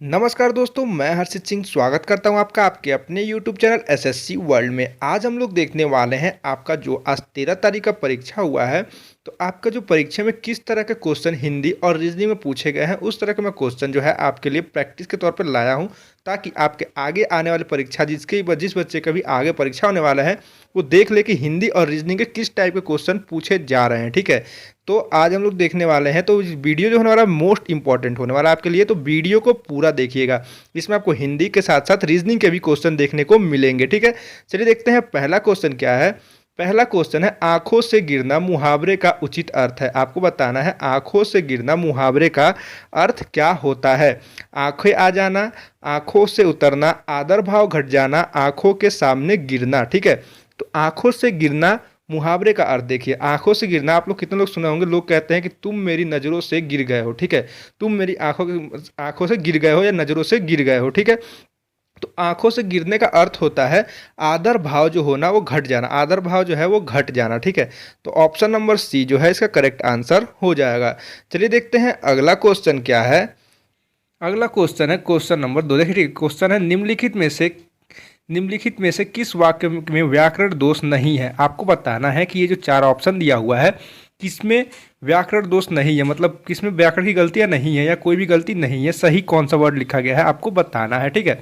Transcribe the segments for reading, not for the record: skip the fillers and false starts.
नमस्कार दोस्तों, मैं हर्षित सिंह स्वागत करता हूं आपका आपके अपने YouTube चैनल एसएससी वर्ल्ड में। आज हम लोग देखने वाले हैं आपका जो आज 13 तारीख का परीक्षा हुआ है, तो आपका जो परीक्षा में किस तरह के क्वेश्चन हिंदी और रीजनिंग में पूछे गए हैं, उस तरह के मैं क्वेश्चन जो है आपके लिए प्रैक्टिस के तौर पर लाया हूं, ताकि आपके आगे आने वाली परीक्षा जिस बच्चे का भी आगे परीक्षा होने वाला है, वो देख ले कि हिंदी और रीजनिंग के किस टाइप के क्वेश्चन पूछे जा रहे हैं। ठीक है, तो आज हम लोग देखने वाले हैं, तो वीडियो जो होने वाला है मोस्ट इंपॉर्टेंट होने वाला है आपके लिए, तो वीडियो को पूरा देखिएगा। इसमें आपको हिंदी के साथ साथ रीजनिंग के भी क्वेश्चन देखने को मिलेंगे। ठीक है, चलिए देखते हैं पहला क्वेश्चन क्या है। पहला क्वेश्चन है, आंखों से गिरना मुहावरे का उचित अर्थ है। आपको बताना है आंखों से गिरना मुहावरे का अर्थ क्या होता है। आंखें आ जाना, आंखों से उतरना, आदर भाव घट जाना, आंखों के सामने गिरना। ठीक है, तो आंखों से गिरना मुहावरे का अर्थ देखिए। आंखों से गिरना, आप लोग कितने लोग सुने होंगे, लोग कहते हैं कि तुम मेरी नज़रों से गिर गए हो। ठीक है, तुम मेरी आंखों से गिर गए हो या नज़रों से गिर गए हो। ठीक है, तो आंखों से गिरने का अर्थ होता है आदर भाव जो होना वो घट जाना, आदर भाव जो है वो घट जाना। ठीक है, तो ऑप्शन नंबर सी जो है इसका करेक्ट आंसर हो जाएगा। चलिए देखते हैं अगला क्वेश्चन क्या है। अगला क्वेश्चन है क्वेश्चन नंबर 2। देखिए क्वेश्चन है, निम्नलिखित में से किस वाक्य में व्याकरण दोष नहीं है। आपको बताना है कि ये जो चार ऑप्शन दिया हुआ है किसमें व्याकरण दोष नहीं है, मतलब किसमें व्याकरण की गलतियां नहीं है या कोई भी गलती नहीं है, सही कौन सा वर्ड लिखा गया है आपको बताना है। ठीक है,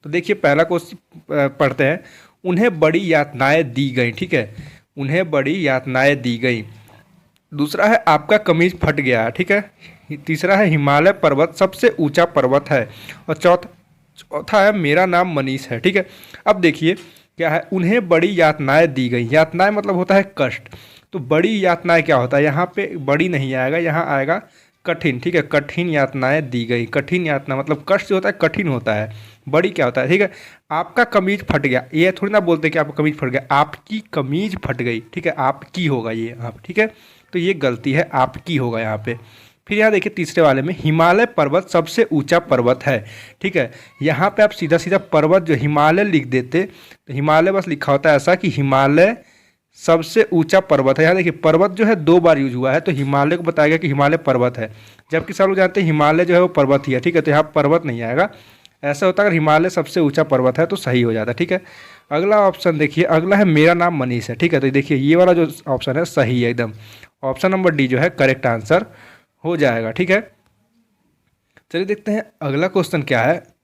तो देखिए पहला क्वेश्चन पढ़ते हैं। उन्हें बड़ी यातनाएं दी गई। ठीक है, उन्हें बड़ी यातनाएं दी गई। दूसरा है आपका कमीज फट गया। ठीक है, तीसरा है हिमालय पर्वत सबसे ऊंचा पर्वत है। और चौथा है मेरा नाम मनीष है। ठीक है, अब देखिए क्या है, उन्हें बड़ी यातनाएं दी गई। यातनाएं मतलब होता है कष्ट, तो बड़ी यातनाएं क्या होता है, यहाँ पे बड़ी नहीं आएगा, यहाँ आएगा कठिन। ठीक है, कठिन यातनाएं दी गई। कठिन यातना मतलब कष्ट जो होता है कठिन होता है, बड़ी क्या होता है। ठीक है, आपका कमीज फट गया, ये थोड़ी ना बोलते कि आपका कमीज फट गया, आपकी कमीज फट गई। ठीक है, आपकी होगा ये आप। ठीक है, तो ये गलती है, आपकी होगा यहाँ पे। फिर यहाँ देखिए तीसरे वाले में, हिमालय पर्वत सबसे ऊंचा पर्वत है। ठीक है, यहाँ पे आप सीधा सीधा पर्वत जो हिमालय लिख देते, तो हिमालय बस लिखा होता है ऐसा कि हिमालय सबसे ऊंचा पर्वत है। यहाँ देखिए पर्वत जो है 2 बार यूज हुआ है, तो हिमालय को बताया गया कि हिमालय पर्वत है, जबकि सब लोग जानते हैं हिमालय जो है वो पर्वत ही है। ठीक है, तो यहाँ पर्वत नहीं आएगा, ऐसा होता है अगर हिमालय सबसे ऊंचा पर्वत है तो सही हो जाता है। ठीक है, अगला ऑप्शन देखिए, अगला है मेरा नाम मनीष है। ठीक है, तो देखिए ये वाला जो ऑप्शन है सही है एकदम, ऑप्शन नंबर डी जो है करेक्ट आंसर हो जाएगा। ठीक है, चलिए देखते हैं अगला क्वेश्चन क्या है।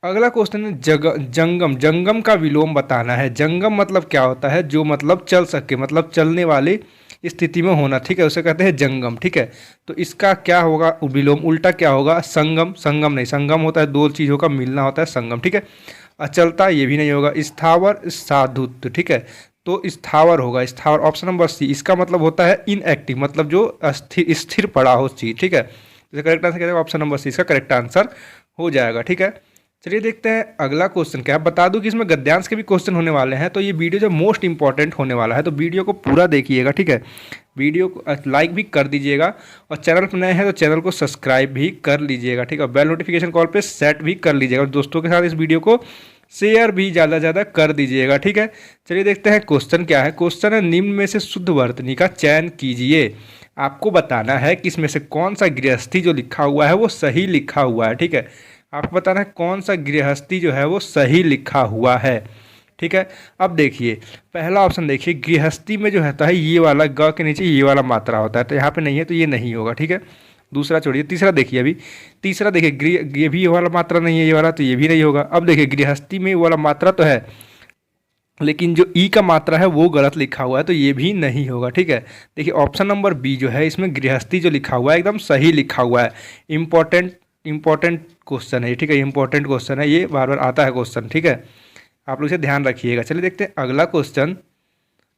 अगला क्वेश्चन है जंगम। जंगम का विलोम बताना है। जंगम मतलब क्या होता है, जो मतलब चल सके, मतलब चलने वाली स्थिति में होना। ठीक है, उसे कहते हैं जंगम। ठीक है, तो इसका क्या होगा विलोम, उल्टा क्या होगा, संगम। संगम नहीं, संगम होता है 2 चीज़ों का मिलना होता है संगम। ठीक है, अचलता ये भी नहीं होगा। स्थावर साधुत्व। ठीक है, तो स्थावर होगा, स्थावर ऑप्शन नंबर सी। इसका मतलब होता है इनएक्टिव, मतलब जो स्थिर पड़ा हो चीज़। ठीक है, तो करेक्ट आंसर क्या है, ऑप्शन नंबर सी इसका करेक्ट आंसर हो जाएगा। ठीक है, चलिए देखते हैं अगला क्वेश्चन क्या है। बता दूं कि इसमें गद्यांश के भी क्वेश्चन होने वाले हैं, तो ये वीडियो जो मोस्ट इंपॉर्टेंट होने वाला है, तो वीडियो को पूरा देखिएगा। ठीक है, वीडियो को लाइक भी कर दीजिएगा, और चैनल पर नए हैं तो चैनल को सब्सक्राइब भी कर लीजिएगा। ठीक है, बेल नोटिफिकेशन कॉल पे सेट भी कर लीजिएगा, और दोस्तों के साथ इस वीडियो को शेयर भी ज़्यादा से ज़्यादा कर दीजिएगा। ठीक है, चलिए देखते हैं क्वेश्चन क्या है। क्वेश्चन है, निम्न में से शुद्ध वर्तनी का चयन कीजिए। आपको बताना है कि इसमें से कौन सा गृहस्थी जो लिखा हुआ है वो सही लिखा हुआ है। ठीक है, आपको बताना है कौन सा गृहस्थी जो है वो सही लिखा हुआ है। ठीक है, अब देखिए पहला ऑप्शन देखिए, गृहस्थी में जो होता है ये वाला ग के नीचे ये वाला मात्रा होता है, तो यहाँ पे नहीं है तो ये नहीं होगा। ठीक है, दूसरा छोड़िए, तीसरा देखिए। अभी तीसरा देखिए गृह, ये भी ये वाला मात्रा नहीं है, ये वाला, तो ये भी नहीं होगा। अब देखिए गृहस्थी में वाला मात्रा तो है, लेकिन जो ई का मात्रा है वो गलत लिखा हुआ है, तो ये भी नहीं होगा। ठीक है, देखिए ऑप्शन नंबर बी जो है, इसमें गृहस्थी जो लिखा हुआ है एकदम सही लिखा हुआ है। इंपॉर्टेंट क्वेश्चन है। ठीक है, इंपॉर्टेंट क्वेश्चन है, ये बार बार आता है क्वेश्चन। ठीक है, आप लोग इसे ध्यान रखिएगा। चलिए देखते हैं अगला क्वेश्चन।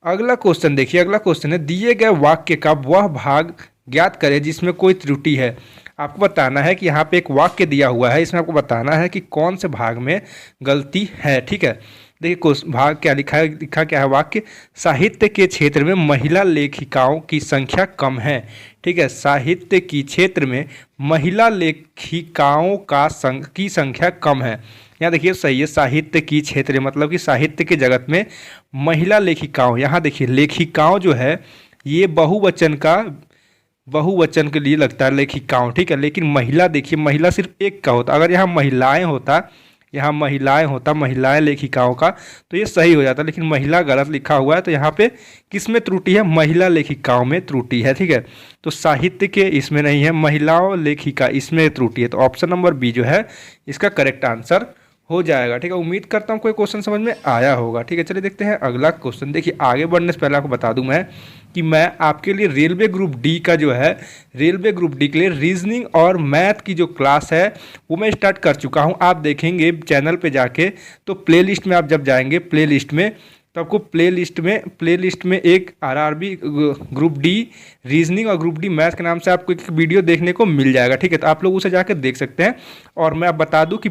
अगला क्वेश्चन देखिए, अगला क्वेश्चन है, दिए गए वाक्य का वह भाग ज्ञात करें जिसमें कोई त्रुटि है। आपको बताना है कि यहाँ पे एक वाक्य दिया हुआ है, इसमें आपको बताना है कि कौन से भाग में गलती है। ठीक है, देखिए भाग क्या लिखा है, लिखा क्या है वाक्य, साहित्य के क्षेत्र में महिला लेखिकाओं की संख्या कम है। ठीक है, साहित्य की क्षेत्र में महिला लेखिकाओं की संख्या कम है। यहाँ देखिए सही है, साहित्य की क्षेत्र मतलब कि साहित्य के जगत में महिला लेखिकाओं। यहाँ देखिए लेखिकाओं जो है ये बहुवचन का बहुवचन के लिए लगता है लेखिकाओं, ठीक है। लेकिन महिला देखिए, महिला सिर्फ एक का होता, अगर यहाँ महिलाएं होता, यहाँ महिलाएं होता, महिलाएं लेखिकाओं का, तो ये सही हो जाता, लेकिन महिला गलत लिखा हुआ है, तो यहाँ पे किस में त्रुटि है, महिला लेखिकाओं में त्रुटि है, ठीक है। तो साहित्य के इसमें नहीं है, महिलाओं लेखिका इसमें त्रुटि है, तो ऑप्शन नंबर बी जो है इसका करेक्ट आंसर हो जाएगा, ठीक है। उम्मीद करता हूँ कोई क्वेश्चन समझ में आया होगा, ठीक है। चलिए देखते हैं अगला क्वेश्चन। देखिए आगे बढ़ने से पहले आपको बता दूं मैं कि मैं आपके लिए रेलवे ग्रुप डी का जो है, रेलवे ग्रुप डी के लिए रीजनिंग और मैथ की जो क्लास है वो मैं स्टार्ट कर चुका हूं। आप देखेंगे चैनल पे जाके, तो प्लेलिस्ट में आप जब जाएंगे प्लेलिस्ट में, तो आपको प्लेलिस्ट में एक आरआरबी ग्रुप डी रीजनिंग और ग्रुप डी मैथ के नाम से आपको एक वीडियो देखने को मिल जाएगा, ठीक है। तो आप लोग उसे जाकर देख सकते हैं। और मैं आप बता दूं कि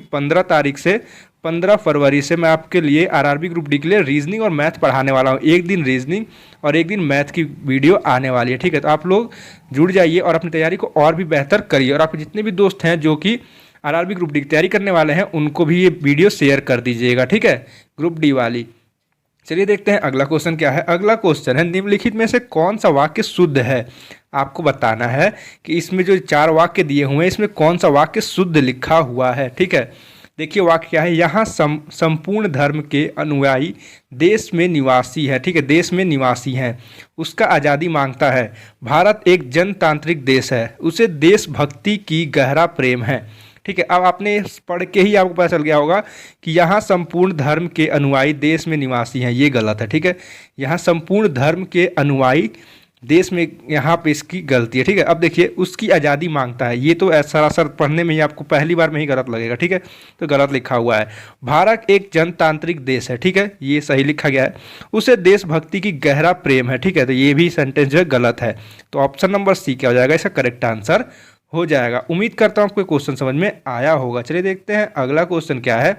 15 फरवरी से मैं आपके लिए आरआरबी ग्रुप डी के लिए रीजनिंग और मैथ पढ़ाने वाला हूँ। एक दिन रीजनिंग और एक दिन मैथ की वीडियो आने वाली है, ठीक है। तो आप लोग जुड़ जाइए और अपनी तैयारी को और भी बेहतर करिए। और आपके जितने भी दोस्त हैं जो कि आरआरबी ग्रुप डी की तैयारी करने वाले हैं, उनको भी ये वीडियो शेयर कर दीजिएगा, ठीक है, ग्रुप डी वाली। चलिए देखते हैं अगला क्वेश्चन क्या है। अगला क्वेश्चन है, निम्नलिखित में से कौन सा वाक्य शुद्ध है। आपको बताना है कि इसमें जो 4 वाक्य दिए हुए हैं, इसमें कौन सा वाक्य शुद्ध लिखा हुआ है, ठीक है। देखिए वाक्य क्या है, यहाँ संपूर्ण धर्म के अनुयायी देश में निवासी है, ठीक है, देश में निवासी हैं, उसका आज़ादी मांगता है, भारत एक जनतांत्रिक देश है, उसे देशभक्ति की गहरा प्रेम है, ठीक है। अब आपने पढ़ के ही आपको पता चल गया होगा कि यहाँ संपूर्ण धर्म के अनुयायी देश में निवासी हैं, ये गलत है, ठीक है। यहाँ संपूर्ण धर्म के अनुयायी देश में, यहाँ पे इसकी गलती है, ठीक है। अब देखिए उसकी आज़ादी मांगता है, ये तो सरासर पढ़ने में ही आपको पहली बार में ही गलत लगेगा, ठीक है। तो गलत लिखा हुआ है। भारत एक जनतांत्रिक देश है, ठीक है, ये सही लिखा गया है। उसे देशभक्ति की गहरा प्रेम है, ठीक है, तो ये भी सेंटेंस जो है गलत है। तो ऑप्शन नंबर सी क्या हो जाएगा, इसका करेक्ट आंसर हो जाएगा। उम्मीद करता हूँ आपको क्वेश्चन समझ में आया होगा। चलिए देखते हैं अगला क्वेश्चन क्या है।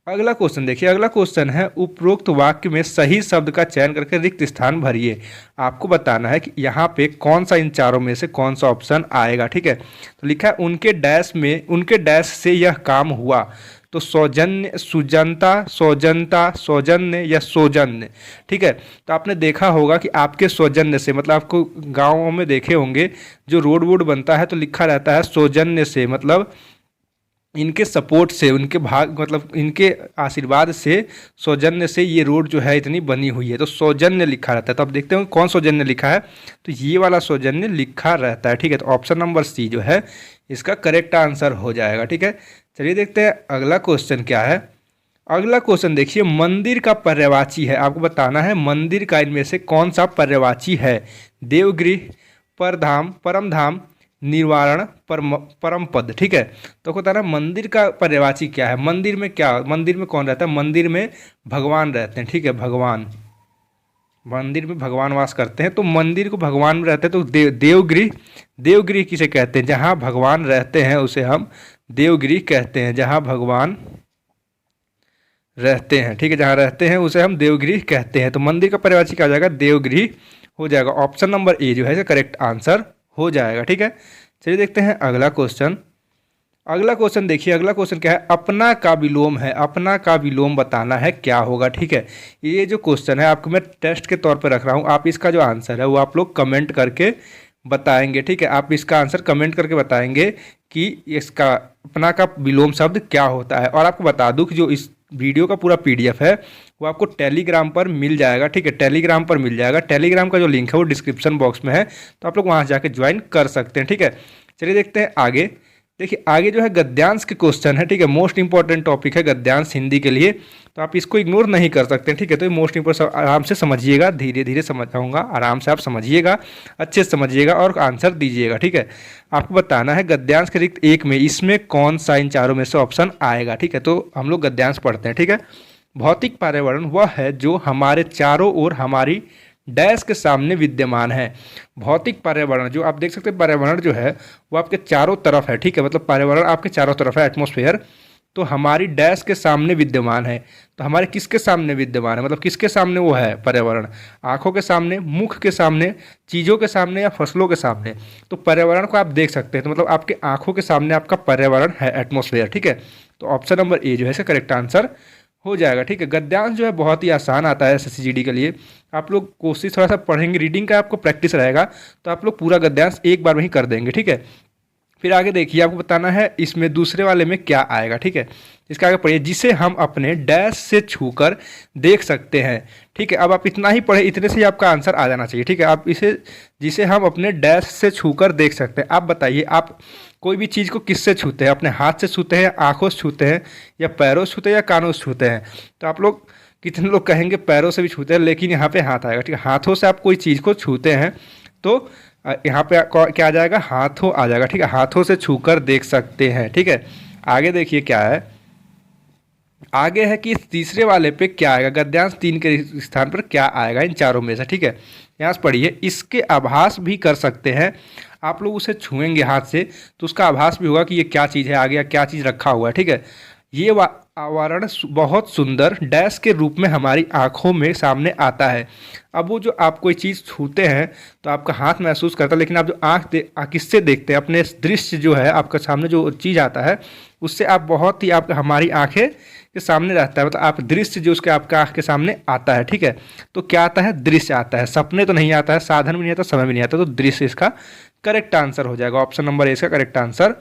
अगला क्वेश्चन देखिए, अगला क्वेश्चन है, उपरोक्त वाक्य में सही शब्द का चयन करके रिक्त स्थान भरिए। आपको बताना है कि यहाँ पे कौन सा इन चारों में से कौन सा ऑप्शन आएगा, ठीक है। तो लिखा है उनके डैश से यह काम हुआ। तो सौजन्य, सुजनता, सौजन्य या सौजन्य, ठीक है। तो आपने देखा होगा कि आपके सौजन्य से, मतलब आपको गाँवों में देखे होंगे जो रोड वोड बनता है तो लिखा रहता है सौजन्य से, मतलब इनके सपोर्ट से, उनके भाग, मतलब इनके आशीर्वाद से, सौजन्य से ये रोड जो है इतनी बनी हुई है, तो सौजन्य लिखा रहता है। तो अब देखते हैं कौन सौजन्य लिखा है, तो ये वाला सौजन्य लिखा रहता है, ठीक है। तो ऑप्शन नंबर सी जो है इसका करेक्ट आंसर हो जाएगा, ठीक है। चलिए देखते हैं अगला क्वेश्चन क्या है। अगला क्वेश्चन देखिए, मंदिर का पर्यवाची है। आपको बताना है मंदिर का इनमें से कौन सा पर्यवाची है। देवगृह, परधाम, परमधाम, निर्वाण, परम पद, ठीक है। तो बताना मंदिर का पर्यवाची क्या है। मंदिर में क्या, मंदिर में कौन रहता है, मंदिर में भगवान रहते हैं, ठीक है, भगवान, मंदिर में भगवान वास करते हैं, तो मंदिर को भगवान में रहते हैं, तो देवगृह किसे कहते हैं, जहाँ भगवान रहते हैं उसे हम देवगृह कहते हैं, जहाँ भगवान रहते हैं, ठीक है, जहाँ रहते हैं उसे हम देवगृह कहते हैं। तो मंदिर का पर्यवाची क्या हो जाएगा, देवगृह हो जाएगा। ऑप्शन नंबर ए जो है इसका करेक्ट आंसर हो जाएगा, ठीक है। चलिए देखते हैं अगला क्वेश्चन। अगला क्वेश्चन देखिए, अगला क्वेश्चन क्या है, अपना का विलोम है। अपना का विलोम बताना है क्या होगा, ठीक है। ये जो क्वेश्चन है आपको मैं टेस्ट के तौर पर रख रहा हूँ, आप इसका जो आंसर है वो आप लोग कमेंट करके बताएंगे, ठीक है। आप इसका आंसर कमेंट करके बताएंगे कि इसका अपना का विलोम शब्द क्या होता है। और आपको बता दूं कि जो इस वीडियो का पूरा PDF है वो आपको टेलीग्राम पर मिल जाएगा, ठीक है, टेलीग्राम पर मिल जाएगा। टेलीग्राम का जो लिंक है वो डिस्क्रिप्शन बॉक्स में है, तो आप लोग वहाँ जाके ज्वाइन कर सकते हैं, ठीक है। चलिए देखते हैं आगे। देखिए आगे जो है गद्यांश के क्वेश्चन है, ठीक है, मोस्ट इंपॉर्टेंट टॉपिक है गद्यांश हिंदी के लिए, तो आप इसको इग्नोर नहीं कर सकते, ठीक है। तो ये मोस्ट इंपॉर्टेंट, आराम से समझिएगा, धीरे धीरे समझाऊंगा, आराम से आप समझिएगा, अच्छे से समझिएगा और आंसर दीजिएगा, ठीक है। आपको बताना है गद्यांश के रिक्त 1 में इसमें कौन सा इन चारों में से ऑप्शन आएगा, ठीक है। तो हम लोग गद्यांश पढ़ते हैं, ठीक है। भौतिक पर्यावरण वह है जो हमारे चारों ओर हमारी डैश के सामने विद्यमान है। भौतिक पर्यावरण जो आप देख सकते हैं, पर्यावरण जो है वो आपके चारों तरफ है, ठीक है, मतलब पर्यावरण आपके चारों तरफ है, एटमॉस्फेयर, तो हमारी डैश के सामने विद्यमान है। तो हमारे किसके सामने विद्यमान है, मतलब किसके सामने वो है पर्यावरण, आँखों के सामने, मुख के सामने, चीज़ों के सामने या फसलों के सामने। तो पर्यावरण को आप देख सकते हैं, तो मतलब आपके आँखों के सामने आपका पर्यावरण है, एटमॉस्फेयर, ठीक है। तो ऑप्शन नंबर ए जो है इसका करेक्ट आंसर हो जाएगा। ठीक है, गद्यांश जो है बहुत ही आसान आता है SSCGD के लिए। आप लोग कोशिश थोड़ा सा पढ़ेंगे, रीडिंग का आपको प्रैक्टिस रहेगा तो आप लोग पूरा गद्यांश एक बार में ही कर देंगे। ठीक है, फिर आगे देखिए, आपको बताना है इसमें दूसरे वाले में क्या आएगा। ठीक है, इसका आगे पढ़िए, जिसे हम अपने डैश से छूकर देख सकते हैं। ठीक है, अब आप इतना ही पढ़े, इतने से ही आपका आंसर आ जाना चाहिए। ठीक है, आप इसे जिसे हम अपने डैश से छूकर देख सकते हैं। आप बताइए, आप कोई भी चीज़ को किससे छूते हैं? अपने हाथ से छूते हैं, आँखों से छूते हैं, या पैरों से छूते हैं, या कानों से छूते हैं? तो आप लोग कितने लोग कहेंगे पैरों से भी छूते हैं, लेकिन यहाँ पे हाथ आएगा। ठीक है, हाथों से आप कोई चीज़ को छूते हैं तो यहाँ पे क्या आ जाएगा? हाथों आ जाएगा। ठीक है, हाथों से छूकर देख सकते हैं। ठीक है, आगे देखिए क्या है, आगे है कि इस तीसरे वाले पे क्या आएगा? गद्यांश 3 के स्थान पर क्या आएगा इन चारों में से? ठीक है, यहाँ से पढ़िए, इसके आभास भी कर सकते हैं। आप लोग उसे छुएंगे हाथ से तो उसका आभास भी होगा कि ये क्या चीज़ है, आगे या क्या चीज़ रखा हुआ है। ठीक है, ये आवरण बहुत सुंदर डैश के रूप में हमारी आँखों में सामने आता है। अब वो जो आप कोई चीज़ छूते हैं तो आपका हाथ महसूस करता है, लेकिन आप जो किससे देखते हैं? अपने दृश्य जो है, आपके सामने जो चीज़ आता है उससे आप बहुत ही हमारी आँखें के सामने रहता है, मतलब आप दृश्य जो उसके आपका आँख के सामने आता है। ठीक है, तो क्या आता है? दृश्य आता है, सपने तो नहीं आता है, साधन भी नहीं आता, समय भी नहीं आता, तो दृश्य इसका करेक्ट आंसर हो जाएगा। ऑप्शन नंबर ए इसका करेक्ट आंसर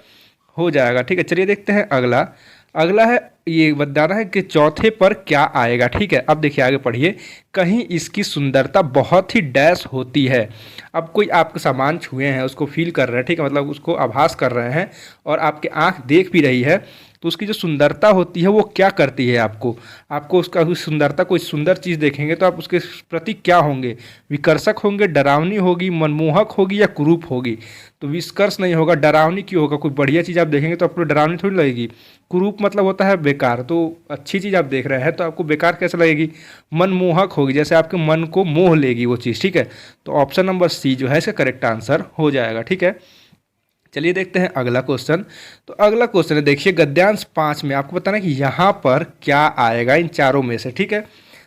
हो जाएगा। ठीक है, चलिए देखते हैं अगला। अगला है, ये बताना है कि चौथे पर क्या आएगा। ठीक है, अब देखिए आगे पढ़िए, कहीं इसकी सुंदरता बहुत ही डैश होती है। अब कोई आपका सामान छुए हैं, उसको फील कर रहे हैं। ठीक है, मतलब उसको आभास कर रहे हैं और आपके आंख देख भी रही है, तो उसकी जो सुंदरता होती है वो क्या करती है? आपको उसका सुंदरता, कोई सुंदर चीज़ देखेंगे तो आप उसके प्रति क्या होंगे? विकर्षक होंगे, डरावनी होगी, मनमोहक होगी, या कुरूप होगी? तो विस्कर्ष नहीं होगा, डरावनी क्यों होगा? कोई बढ़िया चीज़ आप देखेंगे तो आपको डरावनी थोड़ी लगेगी। कुरूप मतलब होता है बेकार, तो अच्छी चीज़ आप देख रहे हैं तो आपको बेकार कैसे लगेगी? मनमोहक होगी, जैसे आपके मन को मोह लेगी वो चीज़। ठीक है, तो ऑप्शन नंबर सी जो है इसका करेक्ट आंसर हो जाएगा। ठीक है, चलिए देखते हैं अगला क्वेश्चन। तो अगला क्वेश्चन है, देखिए गद्यांश 5 में आपको बताना है कि यहाँ पर क्या आएगा इन चारों में से। ठीक है,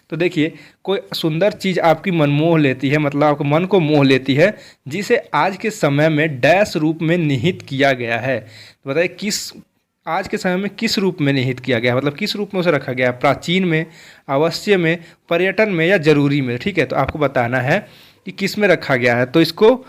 तो देखिए, कोई सुंदर चीज़ आपकी मन मोह लेती है, मतलब आपके मन को मोह लेती है, जिसे आज के समय में डैश रूप में निहित किया गया है। तो बताइए किस, आज के समय में किस रूप में निहित किया गया है, मतलब किस रूप में उसे रखा गया है? प्राचीन में, अवश्य में, पर्यटन में, या जरूरी में? ठीक है, तो आपको बताना है कि किस में रखा गया है, तो इसको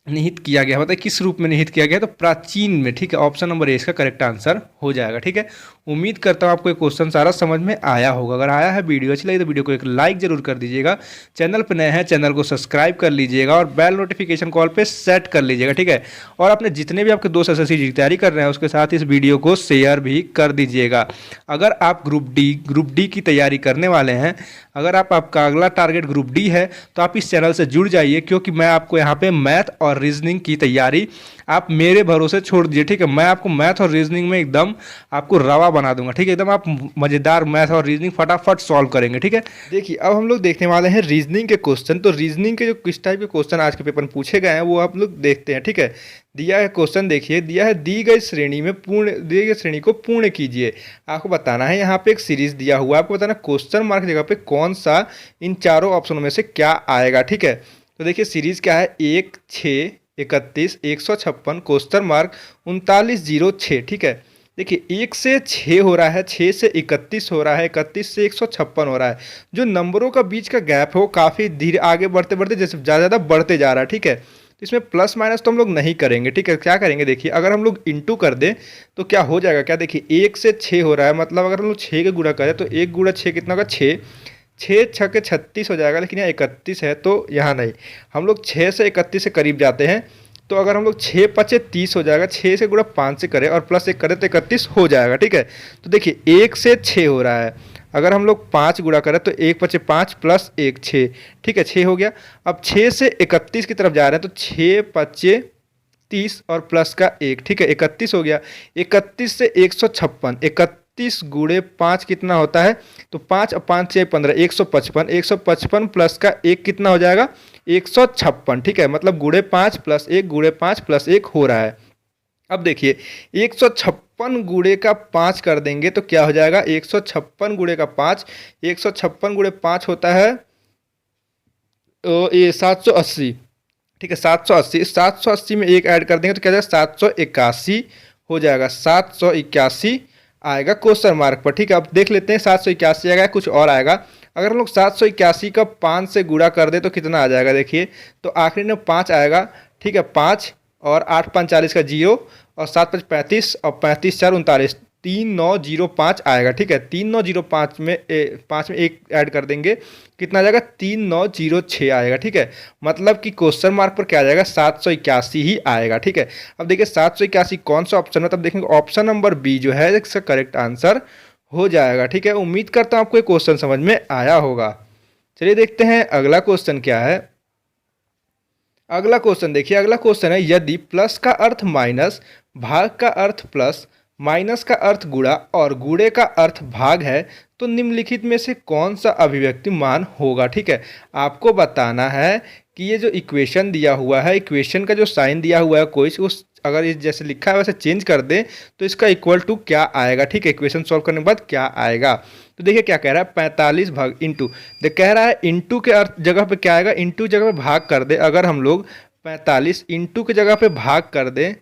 निहित किया गया, बताइए किस रूप में निहित किया गया? तो प्राचीन में। ठीक है, ऑप्शन नंबर ए इसका करेक्ट आंसर हो जाएगा। ठीक है, उम्मीद करता हूँ आपको ये क्वेश्चन सारा समझ में आया होगा। अगर आया है, वीडियो अच्छी लगी तो वीडियो को एक लाइक जरूर कर दीजिएगा। चैनल पर नए हैं, चैनल को सब्सक्राइब कर लीजिएगा और बेल नोटिफिकेशन कॉल पे सेट कर लीजिएगा। ठीक है, और अपने जितने भी आपके दोस्त SSC की तैयारी कर रहे हैं उसके साथ इस वीडियो को शेयर भी कर दीजिएगा। अगर आप ग्रुप डी की तैयारी करने वाले हैं, अगर आपका अगला टारगेट ग्रुप डी है, तो आप इस चैनल से जुड़ जाइए, क्योंकि मैं आपको यहाँ पे मैथ और रीजनिंग की तैयारी आप मेरे भरोसे छोड़ दीजिए। ठीक है, मैं आपको मैथ और रीजनिंग में एकदम आपको रवा बना दूंगा। ठीक है, एकदम आप मज़ेदार मैथ और रीजनिंग फटाफट सॉल्व करेंगे। ठीक है, देखिए अब हम लोग देखने वाले हैं रीजनिंग के क्वेश्चन। तो रीजनिंग के जो किस टाइप के क्वेश्चन आज के पेपर में पूछे गए हैं वो आप लोग देखते हैं। ठीक है, दिया है क्वेश्चन, देखिए दिया है, दी गई श्रेणी को पूर्ण कीजिए। आपको बताना है, यहाँ पे एक सीरीज दिया हुआ है, आपको बताना क्वेश्चन मार्क जगह पे कौन सा इन चारों ऑप्शनों में से क्या आएगा। ठीक है, तो देखिए सीरीज क्या है, 1, 6, 31, 156, क्वेश्चन मार्क 3906। ठीक है, देखिए 1 से 6 हो रहा है, 6 से 31 हो रहा है, 31 से 156 हो रहा है। जो नंबरों का बीच का गैप है वो काफ़ी धीरे आगे बढ़ते बढ़ते जैसे ज़्यादा बढ़ते जा रहा है। ठीक है, तो इसमें प्लस माइनस तो हम लोग नहीं करेंगे। ठीक है, क्या करेंगे, देखिए अगर हम लोग इंटू कर दें तो क्या हो जाएगा? क्या देखिए 1 से 6 हो रहा है, मतलब अगर हम लोग 6 के गुणा करें तो 1 गुणा 6 कितना होगा? 6, 6 छक्के 36 हो जाएगा, लेकिन यहाँ 31 है तो यहाँ नहीं, हम लोग 6 से 31 से करीब जाते हैं। तो अगर हम लोग 6 पचे 30 हो जाएगा, 6 से गुणा 5 से करें और प्लस 1 करें तो 31 हो जाएगा। ठीक है, तो देखिए 1 से 6 हो रहा है, अगर हम लोग 5 गुणा करें तो 1 पचे 5 प्लस 1 6। ठीक है, 6 हो गया। अब 6 से 31 की तरफ जा रहे हैं तो 6 पचे 30 और प्लस का 1। ठीक है, 31 हो गया। 31 से 156, 31 गुणे 5 कितना होता है? तो 5 और 5 6 15, 155, 155 प्लस का 1 कितना हो जाएगा? 156। ठीक है, मतलब गुणे 5 प्लस 1 गुणे 5 प्लस 1 हो रहा है। अब देखिए 156 गुणे का 5 कर देंगे तो क्या हो जाएगा? 156 गुणे का 5, 156 गुणे 5 होता है ये 780। ठीक है, 780, 780 में 1 ऐड कर देंगे तो क्या हो जाएगा? 781 हो जाएगा, 781 आएगा क्वेश्चन मार्क पर। ठीक है, अब देख लेते हैं 781 आएगा कुछ और आएगा। अगर हम लोग 781 का 5 से गुणा कर दे तो कितना आ जाएगा, देखिए तो आखिरी में 5 आएगा। ठीक है, 5 और 8 5 40 का 0 और 7 5 35 और 35 4 39, 3905 आएगा। ठीक है, 3905 में 5 में 1 ऐड कर देंगे, कितना आ जाएगा 3906 आएगा। ठीक है, मतलब कि क्वेश्चन मार्क पर क्या आ जाएगा 781 ही आएगा। ठीक है, अब देखिए 781 कौन सा ऑप्शन है, तब देखेंगे ऑप्शन नंबर बी जो है इसका करेक्ट आंसर हो जाएगा। ठीक है, उम्मीद करता हूँ आपको ये क्वेश्चन समझ में आया होगा। चलिए देखते हैं अगला क्वेश्चन क्या है। अगला क्वेश्चन देखिए, अगला क्वेश्चन है यदि प्लस का अर्थ माइनस, भाग का अर्थ प्लस, माइनस का अर्थ गुणा और गुणे का अर्थ भाग है तो निम्नलिखित में से कौन सा अभिव्यक्ति मान होगा। ठीक है, आपको बताना है कि ये जो इक्वेशन दिया हुआ है, इक्वेशन का जो साइन दिया हुआ है कोई उस अगर ये जैसे लिखा है वैसे चेंज कर दें तो इसका इक्वल टू क्या आएगा। ठीक है, इक्वेशन सॉल्व करने के बाद क्या आएगा, तो देखिए क्या कह रहा है 45 भाग इंटू, देख कह रहा है इंटू के अर्थ जगह पे क्या आएगा, इंटू जगह पे भाग कर दे। अगर हम लोग 45 इंटू के जगह पे भाग कर दें,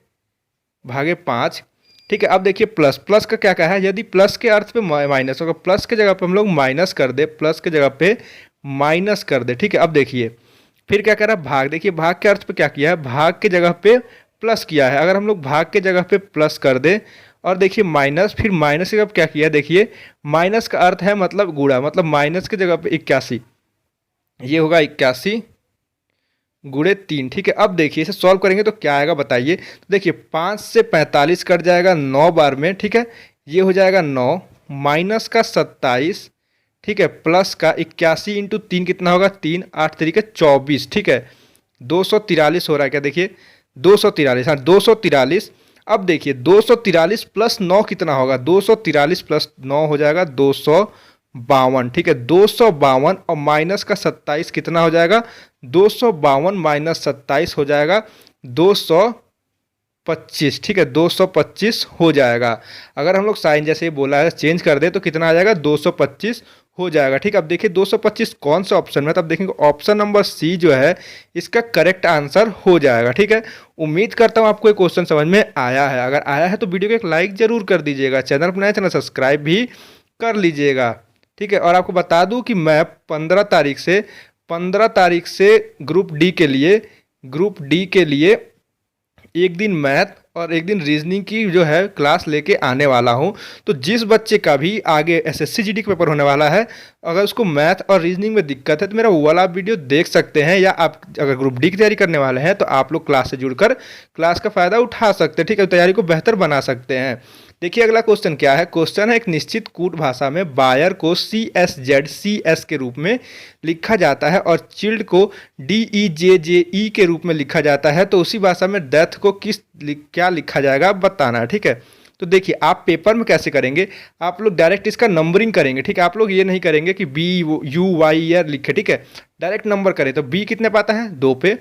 भागे 5। ठीक है, अब देखिए प्लस, प्लस का क्या कहा है, यदि प्लस के अर्थ पे माइनस होगा, प्लस के जगह पे हम लोग माइनस कर दे, प्लस के जगह पे माइनस कर दे। ठीक है, अब देखिए फिर क्या कह रहा है भाग, देखिए भाग के अर्थ पे क्या किया है, भाग के जगह पे प्लस किया है। अगर हम लोग भाग के जगह पे प्लस कर दे और देखिए माइनस, फिर माइनस की जगह क्या किया है, देखिए माइनस का अर्थ है मतलब गुणा, मतलब माइनस की जगह पे 81, ये होगा 81 गुणे 3। ठीक है, अब देखिए इसे सॉल्व करेंगे तो क्या आएगा बताइए, तो देखिए 5 से 45 कट जाएगा 9 बार में। ठीक है, ये हो जाएगा 9 माइनस का 27। ठीक है, प्लस का 81 इंटू 3 कितना होगा 3, 8 तरीके 24। ठीक है, 243 हो रहा है क्या, देखिए 243, हाँ 243। अब देखिए 243 प्लस 9 कितना होगा, 243 प्लस 9 हो जाएगा 252। ठीक है, 252 और माइनस का 27 कितना हो जाएगा, 252 माइनस 27 हो जाएगा 225। ठीक है, 225 हो जाएगा। अगर हम लोग साइन जैसे ही बोला है चेंज कर दे तो कितना आ जाएगा 225 हो जाएगा। ठीक है, अब देखिए 225 कौन सा ऑप्शन में, तब देखेंगे ऑप्शन नंबर सी जो है इसका करेक्ट आंसर हो जाएगा। ठीक है, उम्मीद करता हूँ आपको ये क्वेश्चन समझ में आया है। अगर आया है तो वीडियो को एक लाइक जरूर कर दीजिएगा, चैनल पर नया चैनल सब्सक्राइब भी कर लीजिएगा। ठीक है, और आपको बता दूं कि मैं 15 तारीख से ग्रुप डी के लिए एक दिन मैथ और एक दिन रीजनिंग की जो है क्लास लेके आने वाला हूं। तो जिस बच्चे का भी आगे एसएससी जीडी का पेपर होने वाला है, अगर उसको मैथ और रीजनिंग में दिक्कत है तो मेरा वो वाला वीडियो देख सकते हैं, या आप अगर ग्रुप डी की तैयारी करने वाले हैं तो आप लोग क्लास से जुड़कर क्लास का फ़ायदा उठा सकते हैं। ठीक है, तैयारी को बेहतर बना सकते हैं। देखिए अगला क्वेश्चन क्या है, क्वेश्चन है एक निश्चित कूट भाषा में बायर को CSZ के रूप में लिखा जाता है और चिल्ड को DEJJE के रूप में लिखा जाता है, तो उसी भाषा में डेथ को क्या लिखा जाएगा बताना है। ठीक है, तो देखिए आप पेपर में कैसे करेंगे, आप लोग डायरेक्ट इसका नंबरिंग करेंगे। ठीक है, आप लोग ये नहीं करेंगे कि BUYR लिखे। ठीक है, डायरेक्ट नंबर करें तो B कितने पाता है 2 पे,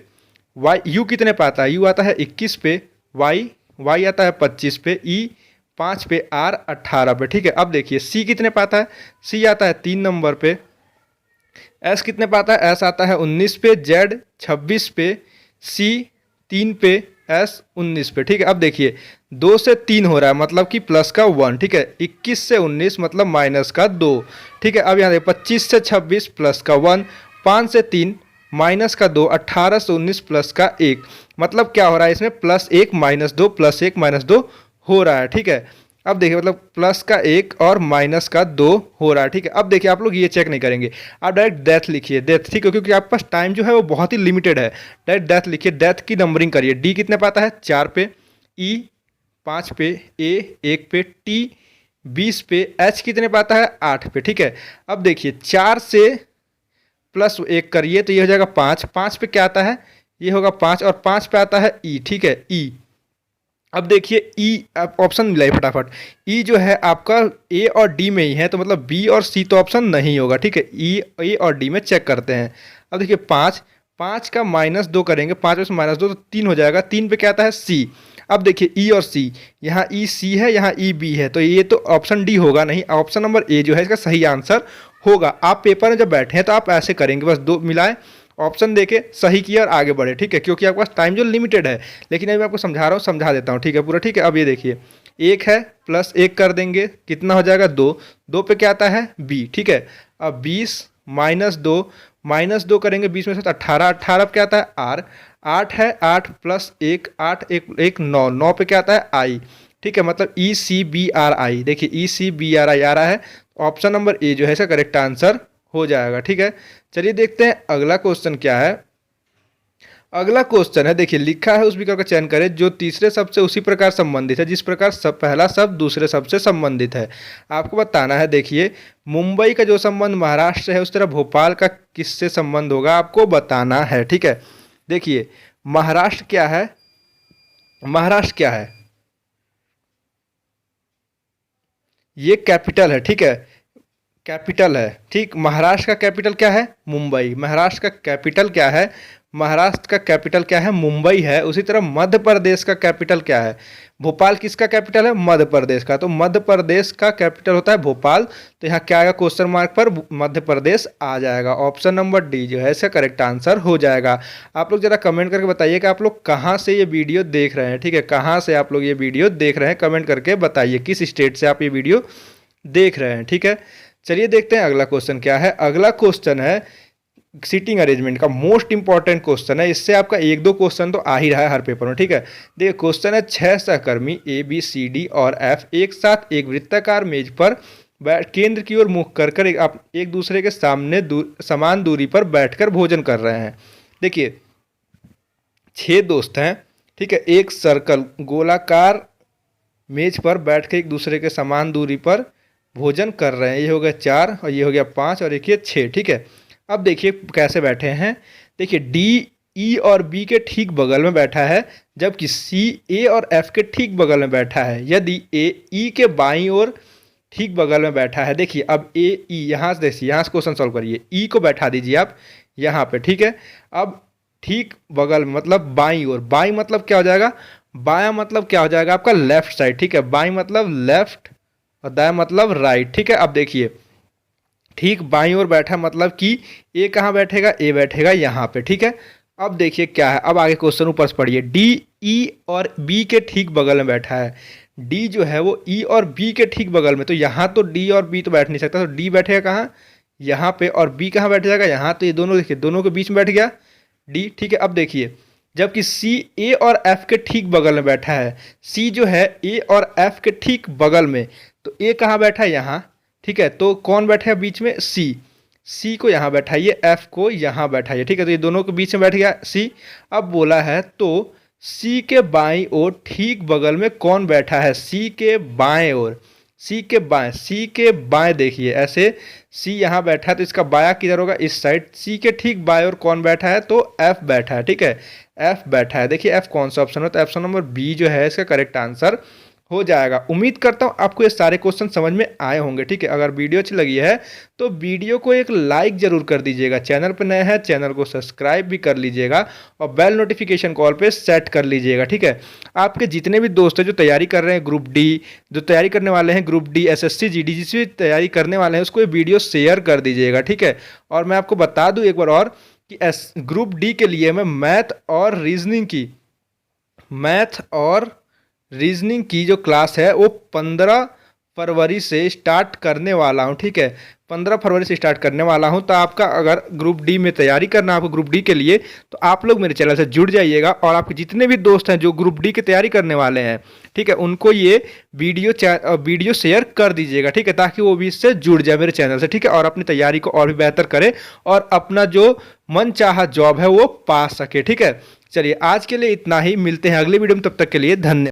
U कितने पाता है, U आता है 21 पे, Y आता है 25 पे, E 5 पे, R 18 पे। ठीक है, अब देखिए C कितने पाता है, C आता है 3 नंबर पे, S कितने पाता है, S आता है 19 पे, Z 26 पे, C 3 पे, S 19 पे। ठीक है, अब देखिए 2 से 3 हो रहा है मतलब कि प्लस का 1। ठीक है, 21 से 19 मतलब माइनस का 2। ठीक है, अब यहाँ देखिए 25 से 26 प्लस का 1, 5 से 3 माइनस का 2, 18 से 19 प्लस का 1, मतलब क्या हो रहा है इसमें प्लस 1 माइनस 2 प्लस 1 माइनस 2 हो रहा है। ठीक है, अब देखिए मतलब प्लस का 1 और माइनस का 2 हो रहा है। ठीक है, अब देखिए आप लोग ये चेक नहीं करेंगे, आप डायरेक्ट डेथ लिखिए, डेथ। ठीक है, क्योंकि आपके पास टाइम जो है वो बहुत ही लिमिटेड है। डायरेक्ट डेथ लिखिए, डेथ की नंबरिंग करिए। डी कितने पाता है 4 पे, ई 5 पे, ए 1 पे, टी 20 पे, एच कितने पाता है 8 पे। ठीक है, अब देखिए 4 से प्लस 1 करिए तो ये हो जाएगा 5, 5 पे क्या आता है, ये होगा 5 और 5 पे आता है ई। ठीक है, ई। अब देखिए ई ऑप्शन मिला फटाफट, ई जो है आपका ए और डी में ही है, तो मतलब बी और सी तो ऑप्शन नहीं होगा। ठीक है, ई ए और डी में चेक करते हैं। अब देखिए 5 का -2 करेंगे, 5 में से -2 तो 3 हो जाएगा, 3 पे क्या आता है सी। अब देखिए ई और सी, यहाँ ई सी है, यहाँ ई बी है, तो ये तो ऑप्शन डी होगा नहीं, ऑप्शन नंबर ए जो है इसका सही आंसर होगा। आप पेपर में जब बैठे हैं तो आप ऐसे करेंगे, बस 2 मिलाए, ऑप्शन देके सही किया और आगे बढ़े। ठीक है, क्योंकि आपके पास टाइम जो लिमिटेड है, लेकिन अभी मैं आपको समझा रहा हूँ, समझा देता हूँ। ठीक है पूरा, ठीक है। अब ये देखिए 1 है प्लस 1 कर देंगे, कितना हो जाएगा 2, 2 पे क्या आता है b, ठीक है। अब 20 माइनस 2 करेंगे 20 में से तो 18, 18 पे क्या आता है r, 8 है, 8 प्लस 1, 8 1 9, 9 पे क्या आता है i, ठीक है। मतलब ECBRI, देखिए ECBRI आ रहा है। ऑप्शन नंबर ए जो है इसका करेक्ट आंसर हो जाएगा, ठीक है। चलिए देखते हैं अगला क्वेश्चन क्या है। अगला क्वेश्चन है, देखिए लिखा है उस विकल्प का चयन करें जो तीसरे शब्द से उसी प्रकार संबंधित है जिस प्रकार पहला शब्द दूसरे शब्द से संबंधित है। आपको बताना है, देखिए मुंबई का जो संबंध महाराष्ट्र है उस तरह भोपाल का किससे संबंध होगा, आपको बताना है, ठीक है। देखिए महाराष्ट्र क्या है, महाराष्ट्र क्या है, ये कैपिटल है, ठीक है, कैपिटल है, ठीक। महाराष्ट्र का कैपिटल क्या है, मुंबई। महाराष्ट्र का कैपिटल क्या है, महाराष्ट्र का कैपिटल क्या है, मुंबई है। उसी तरह मध्य प्रदेश का कैपिटल क्या है, भोपाल किसका कैपिटल है, मध्य प्रदेश का, तो मध्य प्रदेश का कैपिटल होता है भोपाल। तो यहाँ क्या आएगा, क्वेश्चन मार्क पर मध्य प्रदेश आ जाएगा। ऑप्शन नंबर डी जो है इसका करेक्ट आंसर हो जाएगा। आप लोग जरा कमेंट करके बताइए कि आप लोग कहाँ से ये वीडियो देख रहे हैं, ठीक है, कहाँ से आप लोग ये वीडियो देख रहे हैं, कमेंट करके बताइए किस स्टेट से आप ये वीडियो देख रहे हैं, ठीक है। चलिए देखते हैं अगला क्वेश्चन क्या है। अगला क्वेश्चन है सीटिंग अरेंजमेंट का, मोस्ट इंपॉर्टेंट क्वेश्चन है। इससे आपका 1-2 क्वेश्चन तो आ ही रहा है हर पेपर में, ठीक है। देखिए क्वेश्चन है 6 सहकर्मी ABCD और F एक साथ एक वृत्ताकार मेज पर केंद्र की ओर मुख कर आप एक दूसरे के सामने समान दूरी पर बैठकर भोजन कर रहे हैं। देखिए 6 दोस्त हैं, ठीक है, एक सर्कल गोलाकार मेज पर बैठ कर एक दूसरे के समान दूरी पर भोजन कर रहे हैं। ये हो गया 4 और ये हो गया 5 और एक ये 6, ठीक है। अब देखिए कैसे बैठे हैं, देखिए D E और B के ठीक बगल में बैठा है जबकि C A और F के ठीक बगल में बैठा है। यदि A E के बाईं ओर ठीक बगल में बैठा है, देखिए अब A E यहाँ से देखिए, यहाँ से क्वेश्चन सॉल्व करिए, E को बैठा दीजिए आप यहाँ पे, ठीक है। अब ठीक बगल में मतलब बाईं ओर, बाईं मतलब क्या हो जाएगा, बायां मतलब क्या हो जाएगा आपका लेफ्ट साइड, ठीक है। बाईं मतलब लेफ्ट और दायां मतलब राइट, ठीक है। अब देखिए ठीक बाईं ओर बैठा मतलब कि ए कहाँ बैठेगा, ए बैठेगा यहाँ पे, ठीक है। अब देखिए क्या है, अब आगे क्वेश्चन ऊपर से पढ़िए। डी ई और बी के ठीक बगल में बैठा है, डी जो है वो ई और बी के ठीक बगल में, तो यहाँ तो डी और बी तो बैठ नहीं सकता, तो डी बैठेगा कहाँ, यहाँ पे, और बी कहाँ बैठ जाएगा, यहाँ। तो ये दोनों देखिए दोनों के बीच में बैठ गया डी, ठीक है। अब देखिए जबकि सी ए और एफ के ठीक बगल में बैठा है, सी जो है ए और एफ के ठीक बगल में, तो ए कहाँ बैठा है, यहाँ, ठीक है। तो कौन बैठा है बीच में, सी, सी को यहाँ बैठाइए, एफ को यहाँ बैठाइए, ठीक है। तो ये दोनों के बीच में बैठ गया सी। अब बोला है तो सी के बाईं ओर ठीक बगल में कौन बैठा है, सी के बाएं ओर, सी के बाएं, सी के बाएं देखिए ऐसे, सी यहाँ बैठा है तो इसका बाया किधर होगा, इस साइड। सी के ठीक बाएं ओर कौन बैठा है, तो एफ बैठा है, ठीक है, एफ बैठा है। देखिए एफ कौन सा ऑप्शन है, तो ऑप्शन नंबर बी जो है इसका करेक्ट आंसर हो जाएगा। उम्मीद करता हूँ आपको ये सारे क्वेश्चन समझ में आए होंगे, ठीक है। अगर वीडियो अच्छी लगी है तो वीडियो को एक लाइक जरूर कर दीजिएगा, चैनल पर नए हैं चैनल को सब्सक्राइब भी कर लीजिएगा और बेल नोटिफिकेशन कॉल पे सेट कर लीजिएगा, ठीक है। आपके जितने भी दोस्त हैं जो तैयारी कर रहे हैं ग्रुप डी, जो तैयारी करने वाले हैं ग्रुप डी, SSC GD, जिस भी तैयारी करने वाले हैं उसको ये वीडियो शेयर कर दीजिएगा, ठीक है। और मैं आपको बता दूँ एक बार और कि ग्रुप डी के लिए मैं मैथ और रीजनिंग की जो क्लास है वो 15 फरवरी से स्टार्ट करने वाला हूँ, ठीक है। 15 फरवरी से स्टार्ट करने वाला हूँ। तो आपका अगर ग्रुप डी में तैयारी करना है आपको ग्रुप डी के लिए, तो आप लोग मेरे चैनल से जुड़ जाइएगा और आपके जितने भी दोस्त हैं जो ग्रुप डी की तैयारी करने वाले हैं, ठीक है, उनको ये वीडियो शेयर कर दीजिएगा, ठीक है, ताकि वो भी इससे जुड़ जाए मेरे चैनल से, ठीक है, और अपनी तैयारी को और भी बेहतर करे और अपना जो मनचाहा जॉब है वो पा सके, ठीक है। चलिए आज के लिए इतना ही, मिलते हैं अगले वीडियो में, तब तक के लिए धन्यवाद।